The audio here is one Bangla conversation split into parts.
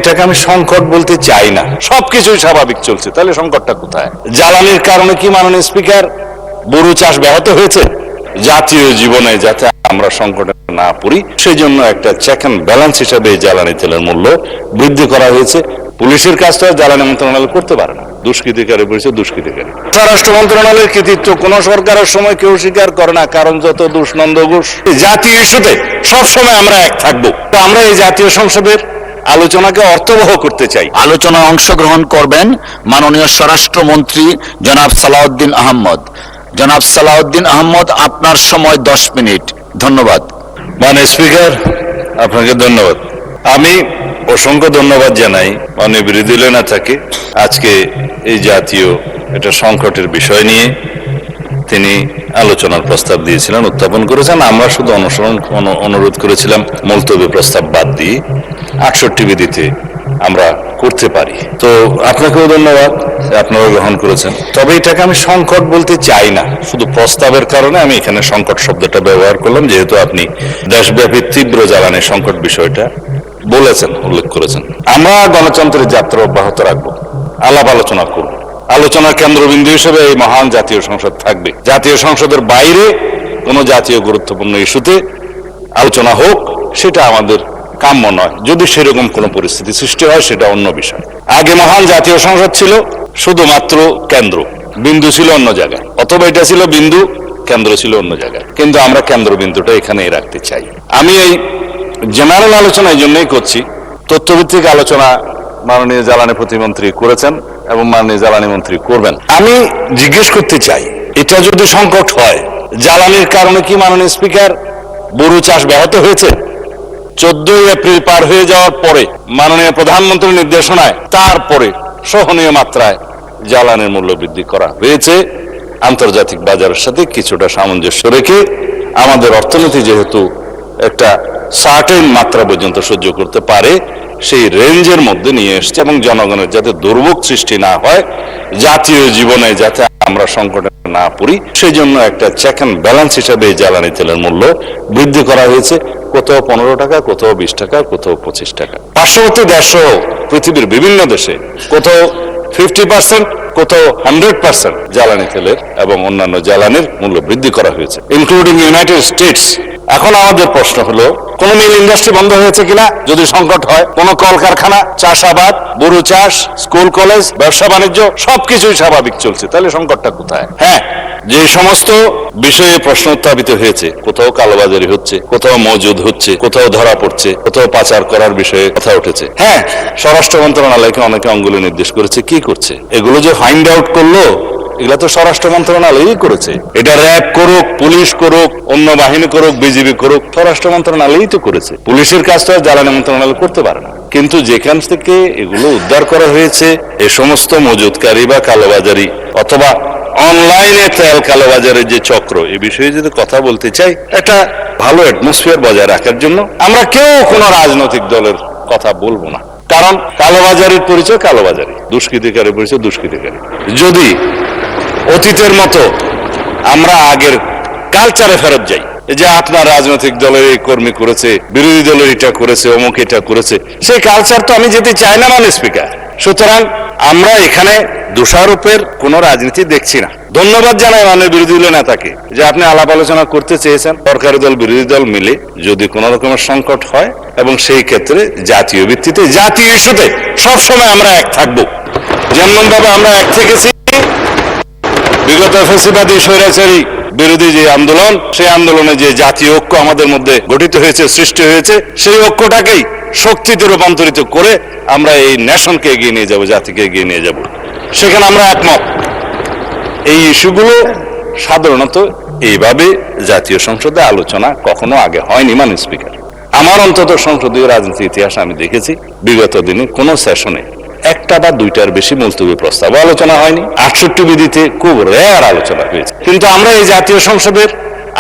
এটাকে আমি সংকট বলতে চাই না, সবকিছুই স্বাভাবিক চলছে, তাহলে সংকটটা কোথায়? জ্বালানির কারণে কি মাননীয় স্পিকার বোরো চাষ ব্যাহত হয়েছে? জাতীয় জীবনে যাতে আমরা সংকটে না পড়ি সেই জন্য একটা চেক এন্ড ব্যালেন্স হিসাবে জ্বালানি তেলের মূল্য বৃদ্ধি করা হয়েছে। পুলিশের কাজটা জ্বালানি মন্ত্রণালয় করতে পারে না, দুষ্কৃতিকারী বলেছে দুষ্কৃতিকারী। স্বরাষ্ট্র মন্ত্রণালয়ের কৃতিত্ব কোন সরকারের সময় কেউ স্বীকার করে না, কারণ যত দোষ নন্দ ঘোষ। জাতীয় ইস্যুতে সবসময় আমরা এক থাকবো। আমরা এই জাতীয় সংসদের আলোচনাকে অর্থবহ করতে চাই। আলোচনায় অংশগ্রহণ করবেন মাননীয় স্বরাষ্ট্রমন্ত্রী জনাব সালাউদ্দিন আহমদ। জনাব সালাউদ্দিন আহমদ, আপনার সময় 10 মিনিট। ধন্যবাদ। মাননীয় স্পিকার, আপনাকে ধন্যবাদ। আমি অসংখ্য ধন্যবাদ জানাই মাননীয় বিরোধী নেতাকে। আজকে এই জাতীয় একটা সংকটের বিষয় নিয়ে তিনি আলোচনার প্রস্তাব দিয়েছিলেন, উত্থাপন করেছেন। আমরা শুধু অনুরোধ করেছিলাম মুলতবি প্রস্তাব বাদ দিয়ে 68 বিধিতে আমরা করতে পারি। তো আপনাকেও ধন্যবাদ, আপনারা গ্রহণ করেছেন। তবে এটাকে আমি সংকট বলতে চাই না, শুধু প্রস্তাবের কারণে আমি এখানে সংকট শব্দটা ব্যবহার করলাম, যেহেতু আপনি দেশব্যাপী তীব্র জ্বালানি সংকট বিষয়টা বলেছেন, উল্লেখ করেছেন। আমরা গণতন্ত্রের যাত্রা অব্যাহত রাখবো, আলাপ আলোচনা করব। আলোচনার কেন্দ্রবিন্দু হিসেবে এই মহান জাতীয় সংসদ থাকবে। জাতীয় সংসদের বাইরে কোনো জাতীয় গুরুত্বপূর্ণ ইস্যুতে আলোচনা হোক, সেটা আমাদের কাম্য নয়। যদি সেরকম কোনো পরিস্থিতি সৃষ্টি হয় সেটা অন্য বিষয়। আগে মহান জাতীয় সংসদ ছিল শুধুমাত্র কেন্দ্র, বিন্দু ছিল অন্য জায়গায়, অথবা এটা ছিল বিন্দু, কেন্দ্র ছিল অন্য জায়গায়। কিন্তু আমরা কেন্দ্রবিন্দুটা এখানেই রাখতে চাই। আমি এই জেনারেল আলোচনা এই জন্যই করছি, তথ্যভিত্তিক আলোচনা মাননীয় জ্বালানি প্রতিমন্ত্রী করেছেন এবং মাননীয় জ্বালানি মন্ত্রী করবেন। আমি জিজ্ঞেস করতে চাই, এটা যদি সংকট হয়, জ্বালানির কারণে কি মাননীয় স্পিকার বোরো চাষ ব্যাহত হয়েছে? 14 এপ্রিল পার হয়ে যাওয়ার পরে মাননীয় প্রধানমন্ত্রীর নির্দেশনায় তারপরে সহনীয় মাত্রায় জ্বালানির মূল্য বৃদ্ধি করা হয়েছে। আন্তর্জাতিক বাজারের সাথে কিছুটা সামঞ্জস্য রেখে আমাদের অর্থনীতি যেহেতু একটা সার্টেন মাত্রা পর্যন্ত সহ্য করতে পারে, সেই রেঞ্জের মধ্যে নিয়ে এসছে এবং জনগণের যাতে দুর্ভোগ সৃষ্টি না হয়, জাতীয় জীবনে যাতে আমরা সংকটে না পড়ি সেই জন্য একটা চেক এন্ড ব্যালেন্স হিসাবে জ্বালানি তেলের মূল্য বৃদ্ধি করা হয়েছে। কোথাও 15 টাকা, কোথাও 20 টাকা, কোথাও 25 টাকা। পার্শ্ববর্তী দেশসহ পৃথিবীর বিভিন্ন দেশে কোথাও 50%, কোথাও 100% জ্বালানি তেলের এবং অন্যান্য জ্বালানির মূল্য বৃদ্ধি করা হয়েছে, ইনক্লুডিং ইউনাইটেড স্টেটস। এখন আমাদের প্রশ্ন হলো, কোন মিল ইন্ডাস্ট্রি বন্ধ হয়েছে কিনা যদি সংকট হয়? কোন কলকারখানা, চাষাবাদ, বোরো চাষ, স্কুল কলেজ, ব্যবসা বাণিজ্য সবকিছুই স্বাভাবিক চলছে, তাহলে সংকটটা কোথায়? হ্যাঁ, যে সমস্ত বিষয়ে প্রশ্ন উত্থাপিত হয়েছে, কোথাও কালোবাজারি হচ্ছে, কোথাও মজুদ হচ্ছে, কোথাও ধরা পড়ছে, কোথাও পাচার করার বিষয়ে কথা উঠেছে। হ্যাঁ, স্বরাষ্ট্র মন্ত্রণালয়কে অনেকে অঙ্গুলি নির্দেশ করেছে, কি করছে? এগুলো যে ফাইন্ড আউট করলো, এগুলা তো স্বরাষ্ট্র মন্ত্রণালয়ই করেছে। এটা র্যাব করুক, পুলিশ করুক, অন্য বাহিনী করুক, বিজিবি করুক, স্বরাষ্ট্র মন্ত্রণালয়ই তো করেছে। পুলিশের কাজটা জ্বালানি মন্ত্রণালয় করতে পারে না। কিন্তু যেখান থেকে এগুলো উদ্ধার করা হয়েছে, এ সমস্ত মজুদকারী বা কালোবাজারি অথবা অনলাইনে তেল কালোবাজারের যে চক্র, এ বিষয়ে যদি কথা বলতে চাই, একটা ভালো অ্যাটমসফিয়ার বজায় রাখার জন্য আমরা কেউ কোনো রাজনৈতিক দলের কথা বলবো না, কারণ কালোবাজারির পরিচয় কালোবাজারি, দুষ্কৃতিকারী পরিচয় দুষ্কৃতিকারী। যদি অতীতের মতো আমরা আগের কালচারে ফেরত যাই, যে আপনার রাজনৈতিক দলের এই কর্মী করেছে, বিরোধী দলের এটা করেছে, অমুক এটা করেছে, সেই কালচার তো আমি যেতে চাই না মাননীয় স্পিকার। সুতরাং আমরা এখানে দোষারোপের কোনো রাজনীতি দেখছি না। ধন্যবাদ জানাই মাননীয় বিরোধী দলের নেতাকে যে আপনি আলাপ আলোচনা করতে চেয়েছেন। সরকারি দল বিরোধী দল মিলে যদি কোনো রকমের সংকট হয়, এবং সেই ক্ষেত্রে জাতীয় ভিত্তিতে জাতীয় ইস্যুতে সবসময় আমরা এক থাকবো, যেমন ভাবে আমরা এক থেকেছি বিগত ফ্যাসিবাদী স্বৈরাচারী বিরোধী যে আন্দোলন, সেই আন্দোলনে যে জাতীয় ঐক্য আমাদের মধ্যে গঠিত হয়েছে, সৃষ্টি হয়েছে, সেই ঐক্যটাকেই শক্তিতে রূপান্তরিত করে আমরা এই নেশনকে এগিয়ে নিয়ে যাব, জাতিকে এগিয়ে নিয়ে যাব। সেখানে আমরা একমত। এই ইস্যুগুলো সাধারণত এইভাবে জাতীয় সংসদে আলোচনা কখনো আগে হয়নি মাননীয় স্পিকার। আমার অন্তত সংসদীয় রাজনীতির ইতিহাসে আমি দেখেছি বিগত দিনে কোনো সেশনে একটা বা দুইটার বেশি মুলতবি প্রস্তাব আলোচনা হয়নি। 68 বিধিতে খুব রেয়ার আলোচনা হয়েছে। কিন্তু আমরা এই জাতীয় সংসদের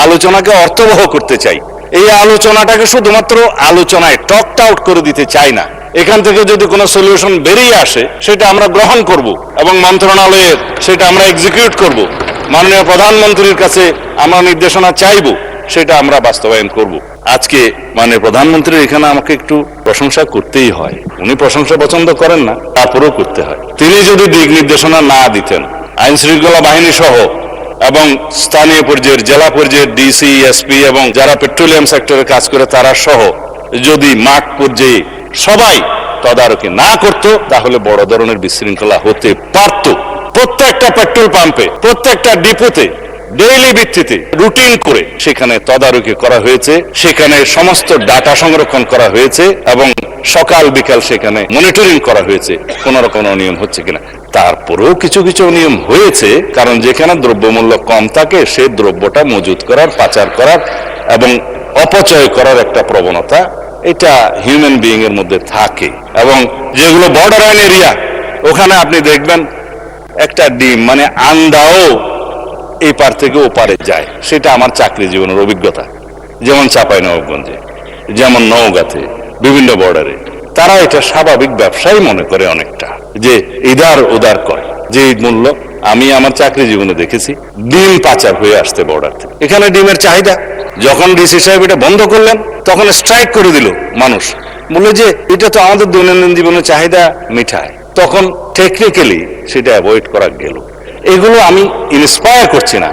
আলোচনাকে অর্থবহ করতে চাই। এই আলোচনাটাকে শুধুমাত্র আলোচনায় টকড আউট করে দিতে চাই না। এখান থেকে যদি কোনো সলিউশন বেরিয়ে আসে, সেটা আমরা গ্রহণ করব এবং মন্ত্রণালয়ের সেটা আমরা এক্সিকিউট করব। মাননীয় প্রধানমন্ত্রীর কাছে আমরা নির্দেশনা চাইব, সেটা আমরা বাস্তবায়ন করব। আজকে মাননীয় প্রধানমন্ত্রী এখানে আমাকে একটু প্রশংসা করতেই হয়। উনি প্রশংসা পছন্দ করেন না, তারপরেও করতে হয়। তিনি যদি দিক নির্দেশনা না দিতেন, আইন শৃঙ্খলা বাহিনী সহ এবং স্থানীয় পর্যায়ের জেলা পর্যায়ের ডিসি, এসপি এবং যারা পেট্রোলিয়াম সেক্টরে কাজ করে তারা সহ যদি মাঠ পর্যায়ে সবাই তদারকি না করত, তাহলে বড় ধরনের বিশৃঙ্খলা হতে পারত। প্রত্যেকটা পেট্রোল পাম্পে, প্রত্যেকটা ডিপোতে ডেইলি ভিত্তিতে রুটিন করে সেখানে তদারকি করা হয়েছে, সেখানে সমস্ত ডাটা সংরক্ষণ করা হয়েছে এবং সকাল বিকাল সেখানে মনিটরিং করা হয়েছে কোন রকম অনিয়ম হচ্ছে কিনা। তারপরেও কিছু কিছু অনিয়ম হয়েছে, কারণ যেখানে দ্রব্যমূল্য কম থাকে সেই দ্রব্যটা মজুত করার, পাচার করার এবং অপচয় করার একটা প্রবণতা এটা হিউম্যান বিইং এর মধ্যে থাকে। এবং যেগুলো বর্ডার লাইন এরিয়া, ওখানে আপনি দেখবেন একটা ডিম মানে আন্দাও এই পার থেকে ও পারে যায়। সেটা আমার চাকরি জীবনের অভিজ্ঞতা। যেমন চাঁপাইনবাবগঞ্জে, যেমন নওগাঁতে, বিভিন্ন বর্ডারে তারা এটা স্বাভাবিক ব্যবসায়ী মনে করে অনেকটা, যে ইদার উদার করে যে মূল্য। আমি আমার চাকরি জীবনে দেখেছি ডিম পাচার হয়ে আসতে বর্ডার থেকে। এখানে ডিমের চাহিদা, যখন ডিসি সাহেব এটা বন্ধ করলেন তখন স্ট্রাইক করে দিল মানুষ, বললো যে এটা তো আমাদের দৈনন্দিন জীবনের চাহিদা মিঠায়। তখন টেকনিক্যালি সেটা অ্যাভয়েড করা গেল। এগুলো আমি ইন্সপায়ার করছি না,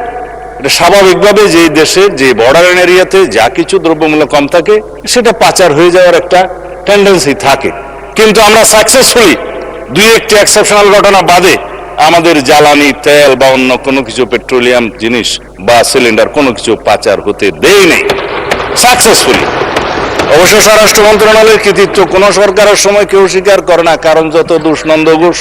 এটা স্বাভাবিকভাবে যে দেশে যে বর্ডার এরিয়াতে যা কিছু দ্রব্যমূল্য কম থাকে সেটা পাচার হয়ে যাওয়ার একটা টেন্ডেন্সি থাকে। কিন্তু আমরা সাকসেসফুলি দুই একটি এক্সেপশনাল ঘটনা বাদে আমাদের জ্বালানি তেল বা অন্য কোনো কিছু পেট্রোলিয়াম জিনিস বা সিলিন্ডার কোনো কিছু পাচার হতে দেই নেই সাকসেসফুলি। অবশ্য স্বরাষ্ট্র মন্ত্রণালয়ের কৃতিত্ব কোনো সরকারের সময় কেউ স্বীকার করে না, কারণ যত দোষ নন্দ ঘোষ।